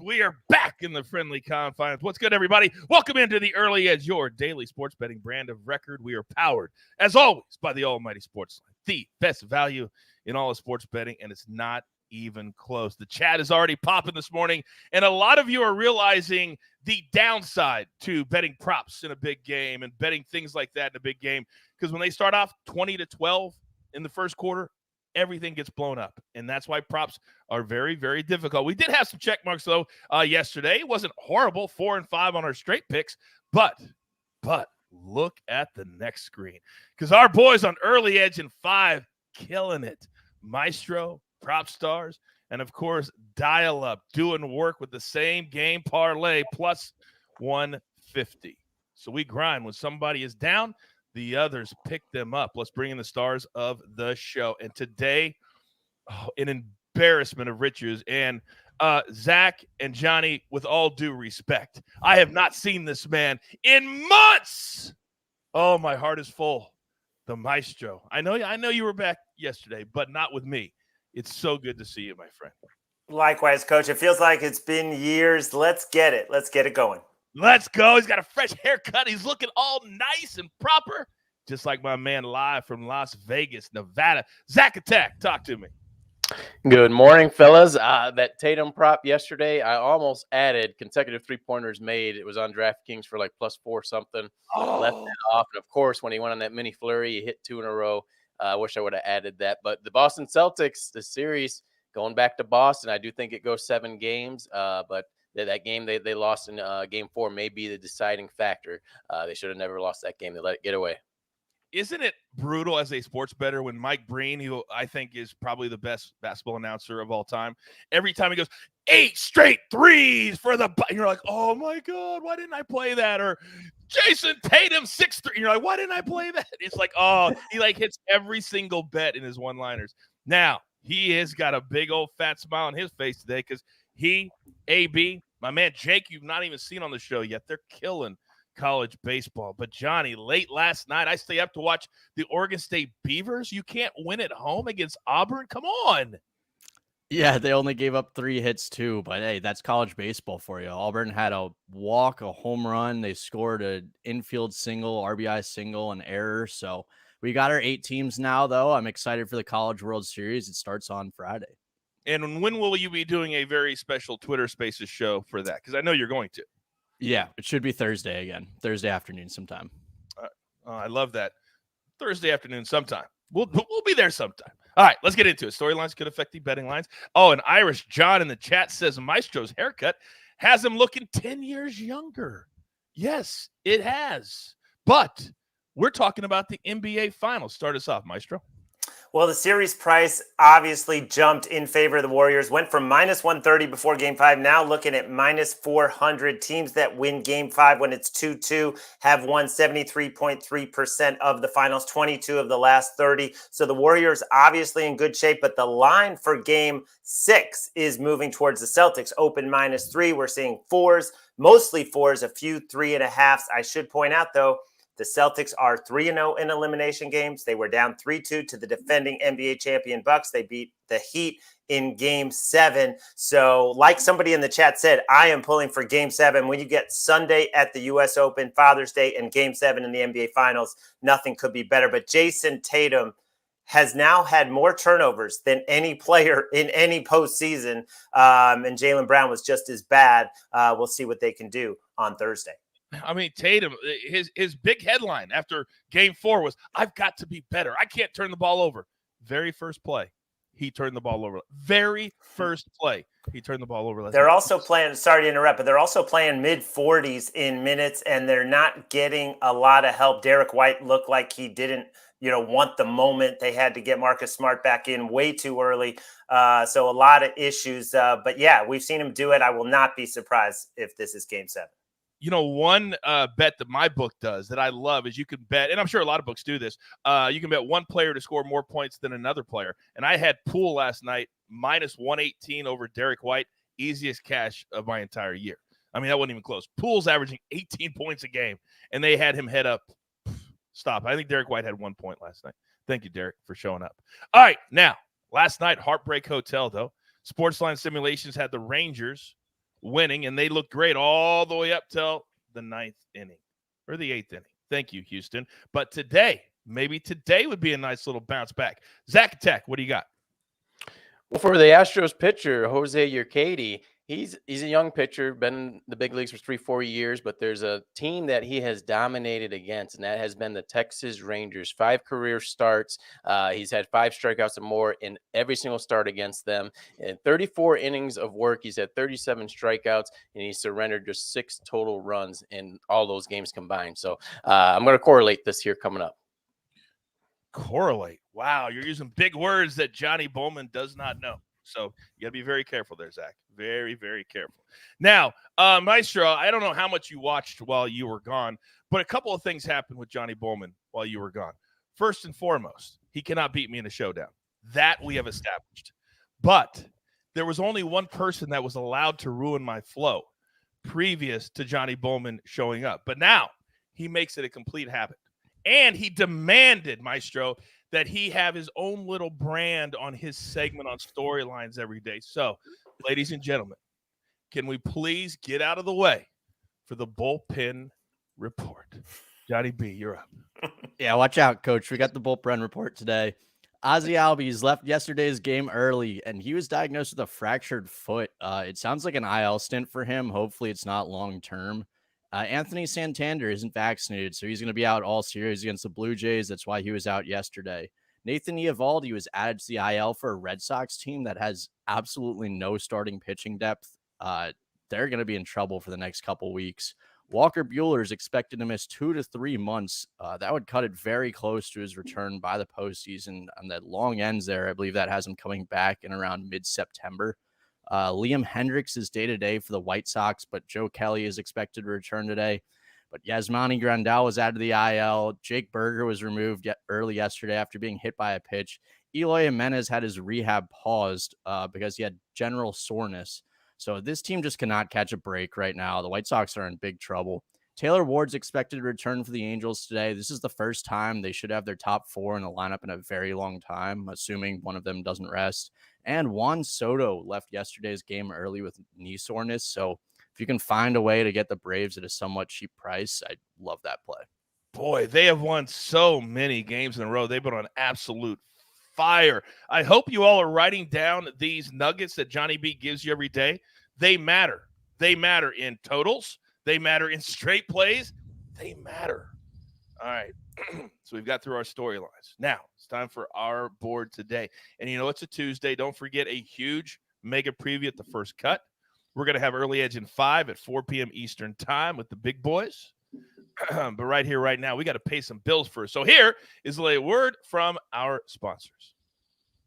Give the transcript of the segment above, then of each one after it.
We are back in the friendly confines. What's good, everybody? Welcome into the Early Edge, your daily sports betting brand of record. We are powered, as always, by the almighty SportsLine, the best value in all of sports betting, and it's not even close. The chat is already popping this morning, and a lot of you are realizing the downside to betting props in a big game and betting things like that in a big game, because when they start off 20-12 in the first quarter, everything gets blown up, and that's why props are very, very difficult. We did have some check marks, though, yesterday. It wasn't horrible, 4 and 5 on our straight picks, but look at the next screen, because our boys on Early Edge and 5 killing it. Maestro, Prop Stars, and, of course, Dial Up doing work with the same game parlay plus 150. So we grind. When somebody is down, the others pick them up. Let's bring in the stars of the show. And today, an embarrassment of riches. And Zack and Johnny, with all due respect, I have not seen this man in months. Oh, my heart is full. The Maestro. I know you were back yesterday, but not with me. It's so good to see you, my friend. Likewise, Coach. It feels like it's been years. Let's get it. Let's get it going. Let's go. He's got a fresh haircut. He's looking all nice and proper, just like my man live from Las Vegas, Nevada. Zack Attack, talk to me. Good morning, fellas. That Tatum prop yesterday, I almost added consecutive three-pointers made. It was on DraftKings for like +4 something. Left that off. And, of course, when he went on that mini flurry, he hit 2 in a row. I wish I would have added that. But the Boston Celtics, the series, going back to Boston, I do think it goes 7 games. But that game they lost in Game 4 may be the deciding factor. They should have never lost that game. They let it get away. Isn't it brutal as a sports bettor when Mike Breen, who I think is probably the best basketball announcer of all time, every time he goes, 8 straight threes for the – and you're like, oh, my God, why didn't I play that? Or Jason Tatum 6 3. You're like, why didn't I play that? It's like, oh, he like hits every single bet in his one-liners. Now, he has got a big old fat smile on his face today because he, AB, my man Jake, you've not even seen on the show yet. They're killing college baseball. But, Johnny, late last night, I stay up to watch the Oregon State Beavers. You can't win at home against Auburn? Come on. Yeah, they only gave up 3 hits too, but hey, that's college baseball for you. Auburn had a walk, a home run. They scored an infield single, RBI single, an error. So we got our 8 teams now, though. I'm excited for the College World Series. It starts on Friday. And when will you be doing a very special Twitter Spaces show for that? Because I know you're going to. Yeah, it should be Thursday again. Thursday afternoon sometime. I love that. Thursday afternoon sometime. We'll be there sometime. All right, let's get into it. Storylines could affect the betting lines. Oh, and Irish John in the chat says Maestro's haircut has him looking 10 years younger. Yes, it has. But we're talking about the NBA Finals. Start us off, Maestro. Well, the series price obviously jumped in favor of the Warriors, went from -130 before Game 5, now looking at -400. Teams that win Game 5 when it's 2-2 have won 73.3% of the finals, 22 of the last 30. So the Warriors obviously in good shape, but the line for Game 6 is moving towards the Celtics, open -3. We're seeing 4s, mostly 4s, a few 3.5s. I should point out, though, the Celtics are 3-0 in elimination games. They were down 3-2 to the defending NBA champion Bucks. They beat the Heat in Game 7. So like somebody in the chat said, I am pulling for Game 7. When you get Sunday at the U.S. Open, Father's Day, and Game 7 in the NBA Finals, nothing could be better. But Jason Tatum has now had more turnovers than any player in any postseason. And Jaylen Brown was just as bad. We'll see what they can do on Thursday. I mean, Tatum, his big headline after Game 4 was, I've got to be better. I can't turn the ball over. Very first play, he turned the ball over. Very first play, he turned the ball over. They're also playing, sorry to interrupt, but they're also playing mid-40s in minutes, and they're not getting a lot of help. Derek White looked like he didn't, want the moment. They had to get Marcus Smart back in way too early. So a lot of issues. But, yeah, we've seen him do it. I will not be surprised if this is Game 7. One bet that my book does that I love is you can bet, and I'm sure a lot of books do this, you can bet one player to score more points than another player. And I had Poole last night, -118 over Derek White, easiest cash of my entire year. I mean, that wasn't even close. Poole's averaging 18 points a game, and they had him head up. Stop. I think Derek White had 1 point last night. Thank you, Derek, for showing up. All right, now, last night, Heartbreak Hotel, though. SportsLine Simulations had the Rangers winning, and they looked great all the way up till the 9th inning or the 8th inning. Thank you, Houston. But today, maybe today would be a nice little bounce back. Zack Tech, what do you got? Well, for the Astros pitcher, Jose Urquidy, he's a young pitcher, been in the big leagues for 3-4 years, but there's a team that he has dominated against, and that has been the Texas Rangers. 5 career starts. He's had 5 strikeouts and more in every single start against them. In 34 innings of work, he's had 37 strikeouts, and he surrendered just 6 total runs in all those games combined. So I'm going to correlate this here coming up. Correlate. Wow, you're using big words that Johnny Bowman does not know. So you got to be very careful there, Zack. Very, very careful. Now, Maestro, I don't know how much you watched while you were gone, but a couple of things happened with Johnny Bowman while you were gone. First and foremost, he cannot beat me in a showdown. That we have established. But there was only one person that was allowed to ruin my flow previous to Johnny Bowman showing up. But now he makes it a complete habit. And he demanded, Maestro, that he have his own little brand on his segment on storylines every day. So, ladies and gentlemen, can we please get out of the way for the bullpen report? Johnny B, you're up. Yeah, watch out, Coach. We got the bullpen report today. Ozzy Albies left yesterday's game early, and he was diagnosed with a fractured foot. It sounds like an IL stint for him. Hopefully, it's not long-term. Anthony Santander isn't vaccinated, so he's going to be out all series against the Blue Jays. That's why he was out yesterday. Nathan Eovaldi was added to the IL for a Red Sox team that has absolutely no starting pitching depth. They're going to be in trouble for the next couple weeks. Walker Buehler is expected to miss 2 to 3 months. That would cut it very close to his return by the postseason. On the long ends there, I believe that has him coming back in around mid-September. Liam Hendricks is day-to-day for the White Sox, but Joe Kelly is expected to return today. But Yasmani Grandal was added to the IL. Jake Berger was removed early yesterday after being hit by a pitch. Eloy Jimenez had his rehab paused because he had general soreness. So this team just cannot catch a break right now. The White Sox are in big trouble. Taylor Ward's expected to return for the Angels today. This is the first time they should have their top 4 in the lineup in a very long time, assuming one of them doesn't rest. And Juan Soto left yesterday's game early with knee soreness. So if you can find a way to get the Braves at a somewhat cheap price, I'd love that play. Boy, they have won so many games in a row. They've been on absolute fire. I hope you all are writing down these nuggets that Johnny B gives you every day. They matter. They matter in totals. They matter in straight plays. They matter. All right. So we've got through our storylines. Now it's time for our board today. And you know, it's a Tuesday. Don't forget a huge mega preview at the first cut. We're going to have Early Edge in 5 at 4 p.m. Eastern time with the big boys. But right here, right now, we got to pay some bills first. So here is a word from our sponsors.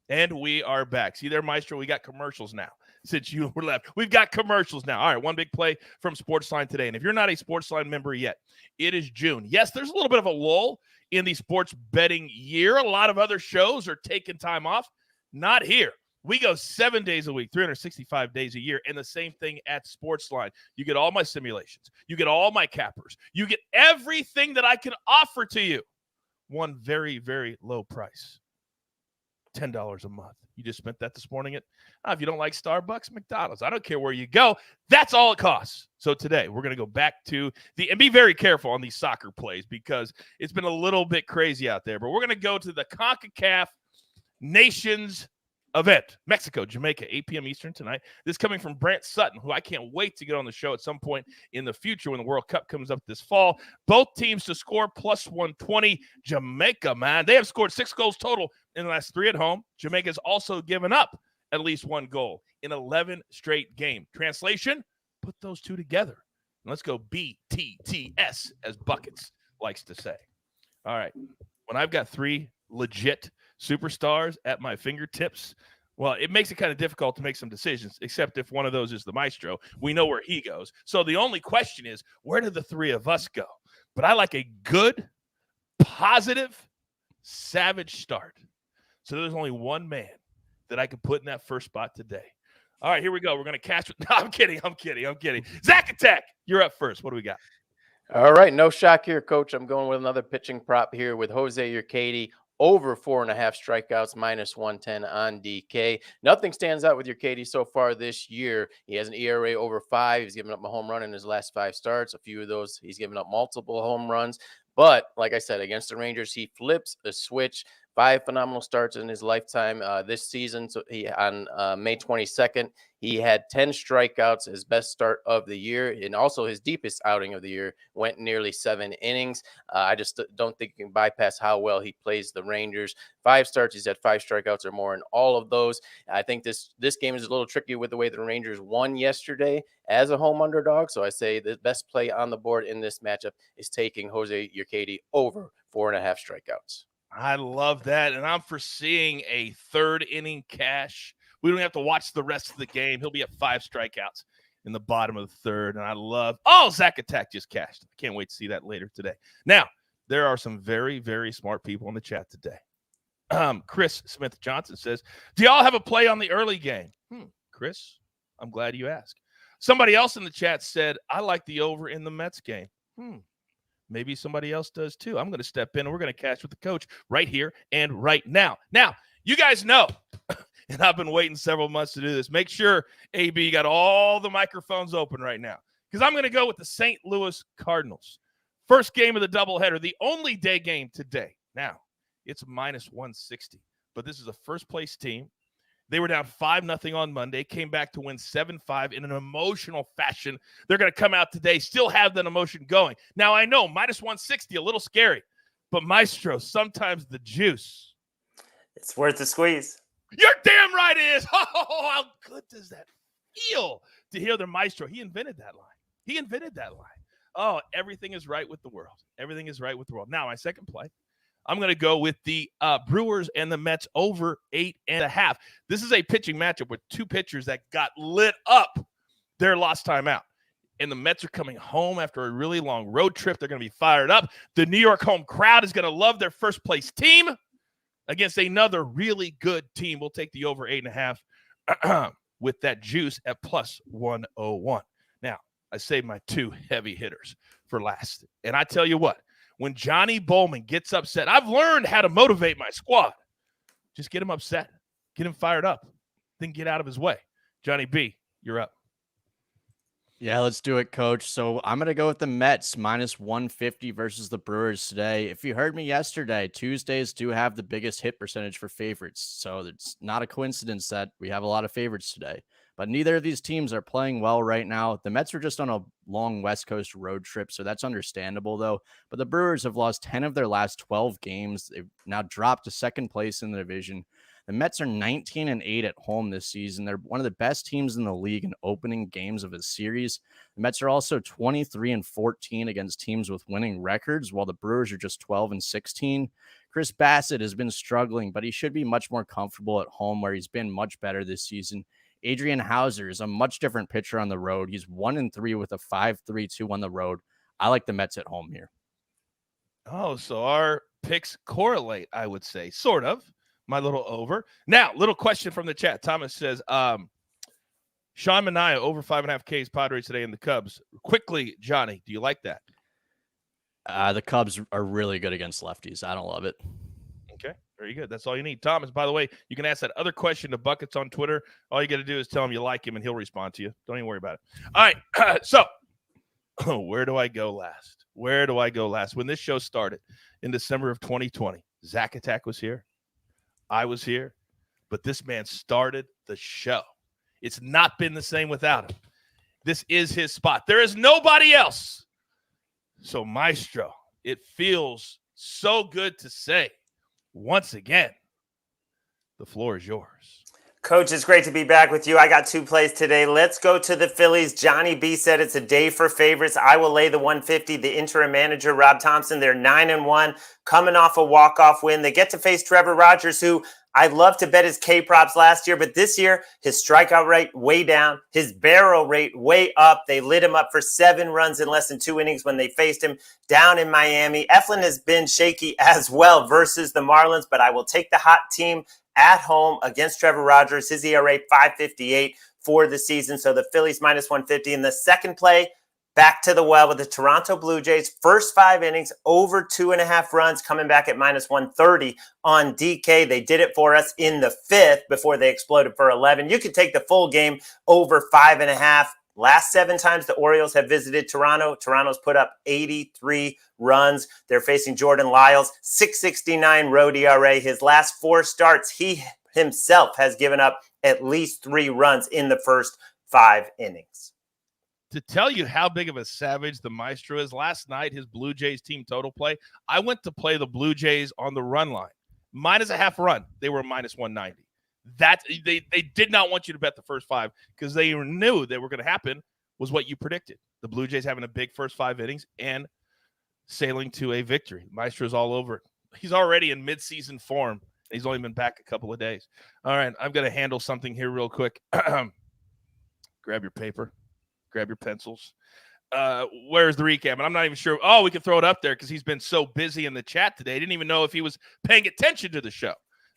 And we are back. See there, Maestro, we got commercials now. Since you were left, we've got commercials now. All right, one big play from SportsLine today. And if you're not a SportsLine member yet, it is June. Yes, there's a little bit of a lull in the sports betting year. A lot of other shows are taking time off. Not here. We go 7 days a week, 365 days a year, and the same thing at SportsLine. You get all my simulations. You get all my cappers. You get everything that I can offer to you. One very, very low price. $10 a month. You just spent that this morning at, if you don't like Starbucks, McDonald's. I don't care where you go. That's all it costs. So today we're going to go back to and be very careful on these soccer plays because it's been a little bit crazy out there. But we're going to go to the Concacaf Nations event. Mexico, Jamaica, 8 p.m. Eastern tonight. This coming from Brant Sutton, who I can't wait to get on the show at some point in the future when the World Cup comes up this fall. Both teams to score plus 120. Jamaica, man, they have scored 6 goals total in the last 3 at home. Jamaica's also given up at least 1 goal in 11 straight games. Translation, put those two together. And let's go BTTS, as Buckets likes to say. All right. When I've got 3 legit superstars at my fingertips, well, it makes it kind of difficult to make some decisions, except if one of those is the Maestro. We know where he goes. So the only question is, where do the 3 of us go? But I like a good, positive, savage start. So there's only one man that I could put in that first spot today. All right, here we go. We're going to catch – no, I'm kidding. Zack Attack, you're up first. What do we got? All right, no shock here, Coach. I'm going with another pitching prop here with Jose Urquidy. over 4.5 strikeouts, -110 on DK. Nothing stands out with your Katie so far this year. He has an ERA over 5. He's given up a home run in his last 5 starts. A few of those, he's given up multiple home runs. But like I said, against the Rangers, he flips a switch. 5 phenomenal starts in his lifetime this season. So he on May 22nd, he had 10 strikeouts, his best start of the year, and also his deepest outing of the year, went nearly 7 innings. I just don't think you can bypass how well he plays the Rangers. 5 starts, he's had 5 strikeouts or more in all of those. I think this game is a little tricky with the way the Rangers won yesterday as a home underdog. So I say the best play on the board in this matchup is taking Jose Urquidy over 4.5 strikeouts. I love that. And I'm foreseeing a 3rd inning cash. We don't have to watch the rest of the game. He'll be at 5 strikeouts in the bottom of the 3rd. And I love, Zack Attack just cashed. I can't wait to see that later today. Now, there are some very, very smart people in the chat today. Chris Smith Johnson says, do y'all have a play on the early game? Chris, I'm glad you asked. Somebody else in the chat said, I like the over in the Mets game. Maybe somebody else does too. I'm going to step in and we're going to cash with the coach right here and right now. Now, you guys know, and I've been waiting several months to do this. Make sure, AB, got all the microphones open right now because I'm going to go with the St. Louis Cardinals. First game of the doubleheader, the only day game today. Now, it's -160, but this is a first-place team. They were down 5-0 on Monday, came back to win 7-5 in an emotional fashion. They're going to come out today, still have that emotion going. Now, I know, -160, a little scary, but Maestro, sometimes the juice. It's worth the squeeze. You're damn right it is. Oh, how good does that feel to hear the Maestro? He invented that line. Oh, everything is right with the world. Everything is right with the world. Now, my second play. I'm going to go with the Brewers and the Mets over 8.5. This is a pitching matchup with 2 pitchers that got lit up their lost time out. And the Mets are coming home after a really long road trip. They're going to be fired up. The New York home crowd is going to love their first-place team against another really good team. We'll take the over 8.5 with that juice at +101. Now, I saved my 2 heavy hitters for last. And I tell you what, when Johnny Bowman gets upset, I've learned how to motivate my squad. Just get him upset. Get him fired up. Then get out of his way. Johnny B, you're up. Yeah, let's do it, Coach. So I'm going to go with the Mets -150 versus the Brewers today. If you heard me yesterday, Tuesdays do have the biggest hit percentage for favorites. So it's not a coincidence that we have a lot of favorites today. But neither of these teams are playing well right now. The Mets are just on a long West Coast road trip, so that's understandable, though. But the Brewers have lost 10 of their last 12 games. They've now dropped to 2nd place in the division. The Mets are 19-8 at home this season. They're one of the best teams in the league in opening games of a series. The Mets are also 23-14 against teams with winning records, while the Brewers are just 12-16. Chris Bassett has been struggling, but he should be much more comfortable at home, where he's been much better this season. Adrian Hauser is a much different pitcher on the road. He's 1-3 with a 5.32 on the road. I like the Mets at home here. Oh, so our picks correlate, I would say. Sort of. My little over. Now, little question from the chat. Thomas says, Sean Manaea over 5.5 Ks, Padres today in the Cubs. Quickly, Johnny, do you like that? The Cubs are really good against lefties. I don't love it. Okay, very good. That's all you need. Thomas, by the way, you can ask that other question to Buckets on Twitter. All you got to do is tell him you like him, and he'll respond to you. Don't even worry about it. All right, so where do I go last? When this show started in December of 2020, Zack Attack was here. I was here. But this man started the show. It's not been the same without him. This is his spot. There is nobody else. So, Maestro, it feels so good to say, once again, the floor is yours. Coach, it's great to be back with you. I got 2 plays today. Let's go to the Phillies. Johnny B said it's a day for favorites. I will lay the 150. The interim manager, Rob Thompson, they're 9-1, coming off a walk-off win. They get to face Trevor Rogers, who I love to bet his K-props last year, but this year, his strikeout rate way down, his barrel rate way up. They lit him up for 7 runs in less than 2 innings when they faced him down in Miami. Eflin has been shaky as well versus the Marlins, but I will take the hot team at home against Trevor Rogers. His ERA 5.58 for the season. So the Phillies -150. In the second play, back to the well with the Toronto Blue Jays. First 5 innings, over 2.5 runs, coming back at minus 130 on DK. They did it for us in the 5th before they exploded for 11. You could take the full game over 5.5. Last 7 times the Orioles have visited Toronto, Toronto's put up 83 runs. They're facing Jordan Lyles, 6.69 road ERA. His last 4 starts, he himself has given up at least 3 runs in the first 5 innings. To tell you how big of a savage the Maestro is, last night, his Blue Jays team total play, I went to play the Blue Jays on the run line. Minus a half run, they were minus 190. That they did not want you to bet the first 5 because they knew that were going to happen was what you predicted. The Blue Jays having a big first 5 innings and sailing to a victory. Maestro's all over it. He's already in midseason form. He's only been back a couple of days. All right, I'm going to handle something here real quick. Grab your paper. Grab your pencils. Where's the recap? And I'm not even sure. Oh, we can throw it up there because he's been so busy in the chat today. I didn't even know if he was paying attention to the show.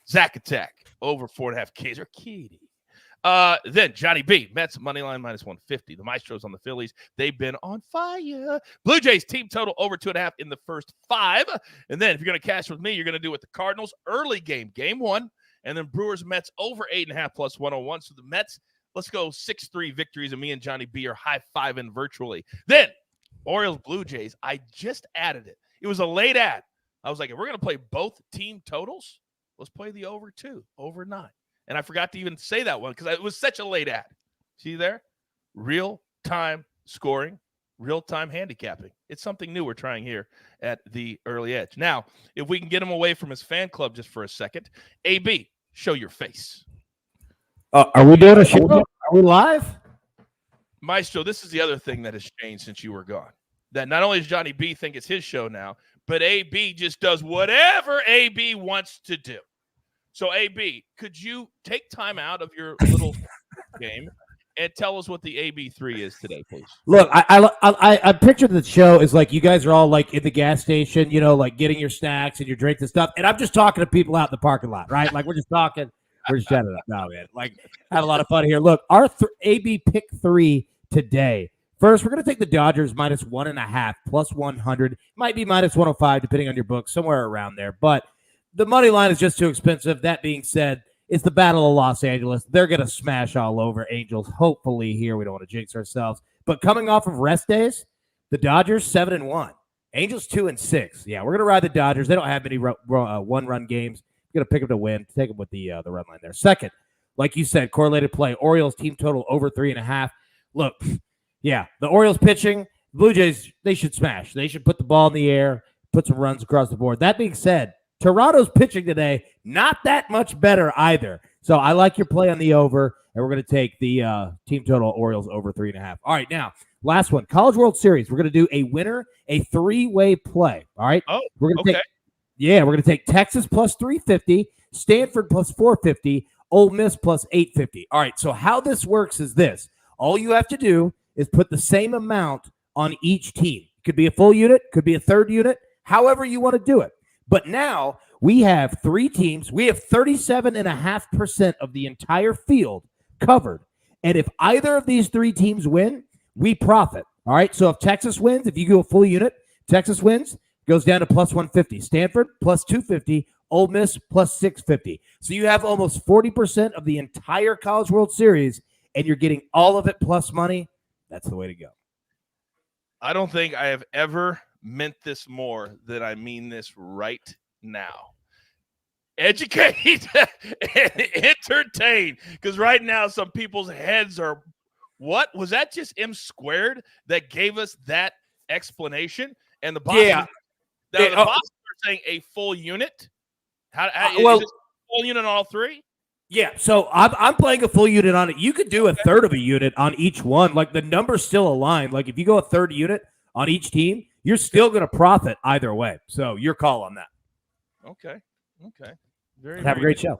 Zack attack over 4.5 Ks or kitty. Then Johnny B, Mets money line minus 150. The Maestros on the Phillies, they've been on fire. Blue Jays team total over 2.5 in the first 5. And then if you're going to cash with me, you're going to do it with the Cardinals early game 1, and then Brewers Mets over 8.5 plus 101. So the Mets, let's go 6-3 victories, and me and Johnny B are high-fiving virtually. Then Orioles Blue Jays, I just added it. It was a late ad. I was like, if we're going to play both team totals, let's play the over 2, over 9. And I forgot to even say that one because it was such a late ad. See there? Real-time scoring, real-time handicapping. It's something new we're trying here at the Early Edge. Now, if we can get him away from his fan club just for a second, AB, show your face. Are we doing a show? Are we live? Maestro, this is the other thing that has changed since you were gone. That not only does Johnny B think it's his show now, but AB just does whatever AB wants to do. So, AB, could you take time out of your little game and tell us what the AB3 is today, please? Look, I pictured the show as like you guys are all like in the gas station, you know, like getting your snacks and your drinks and stuff. And I'm just talking to people out in the parking lot, right? Like we're just talking. We're just chatting up. No, man. Like, have a lot of fun here. Look, our AB pick 3 today. First, we're going to take the Dodgers minus 1.5 plus 100. Might be minus 105, depending on your book, somewhere around there. But the money line is just too expensive. That being said, it's the Battle of Los Angeles. They're going to smash all over Angels. Hopefully here. We don't want to jinx ourselves. But coming off of rest days, the Dodgers 7-1. Angels 2-6. Yeah, we're going to ride the Dodgers. They don't have many one-run games. Going to pick them to win. Take them with the run line there. Second, like you said, correlated play. Orioles team total over 3.5. Look, yeah, the Orioles pitching, Blue Jays, they should smash. They should put the ball in the air, put some runs across the board. That being said, Toronto's pitching today, not that much better either. So I like your play on the over, and we're going to take the team total Orioles over 3.5. All right, now, last one. College World Series. We're going to do a winner, a 3-way play. All right? Oh, we're going to okay. we're going to take Texas plus 350, Stanford plus 450, Ole Miss plus 850. All right, so how this works is this. All you have to do is put the same amount on each team. Could be a full unit, could be a third unit, however you want to do it. But now we have 3 teams. We have 37.5% of the entire field covered. And if either of these 3 teams win, we profit. All right, so if Texas wins, if you go a full unit, Texas wins, goes down to plus 150. Stanford plus 250. Ole Miss plus 650. So you have almost 40% of the entire College World Series, and you're getting all of it plus money. That's the way to go. I don't think I have ever meant this more than I mean this right now. Educate and entertain. Because right now, some people's heads are, what? Was that just M squared that gave us that explanation? And the Boston, the Boston are saying a full unit. How is it a full unit on all 3? Yeah, so I'm playing a full unit on it. You could do a third of a unit on each one. Like, the number's still aligned. Like, if you go a third unit on each team, you're still going to profit either way. So your call on that. Okay. Have a great show.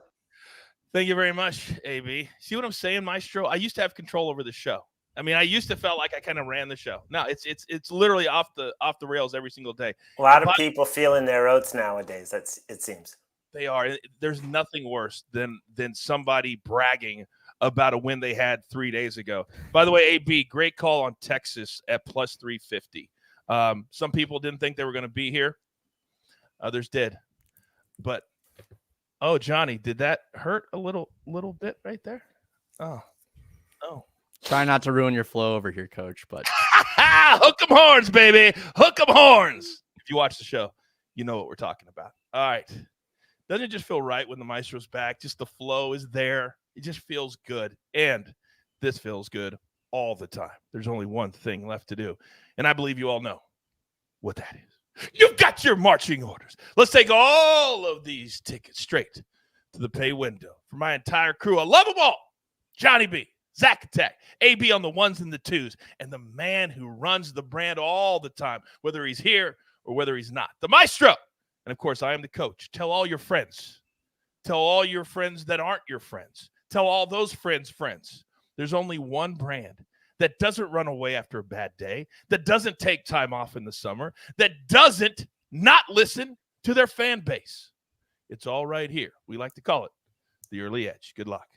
Thank you very much, AB. See what I'm saying, Maestro? I used to have control over the show. I mean, I used to felt like I kind of ran the show. No, it's literally off the rails every single day. A lot of people feeling their oats nowadays. It seems. They are. There's nothing worse than somebody bragging about a win they had 3 days ago. By the way, AB, great call on Texas at plus 350. Some people didn't think they were going to be here. Others did. But, oh, Johnny, did that hurt a little bit right there? Oh. Try not to ruin your flow over here, Coach, but hook 'em horns, baby. Hook 'em horns. If you watch the show, you know what we're talking about. All right. Doesn't it just feel right when the Maestro's back? Just the flow is there. It just feels good. And this feels good all the time. There's only one thing left to do. And I believe you all know what that is. You've got your marching orders. Let's take all of these tickets straight to the pay window. For my entire crew, I love them all. Johnny B, Zack Attack, AB on the ones and the twos, and the man who runs the brand all the time, whether he's here or whether he's not, the Maestro. And, of course, I am the coach. Tell all your friends. Tell all your friends that aren't your friends. Tell all those friends. There's only one brand that doesn't run away after a bad day, that doesn't take time off in the summer, that doesn't not listen to their fan base. It's all right here. We like to call it the early edge. Good luck.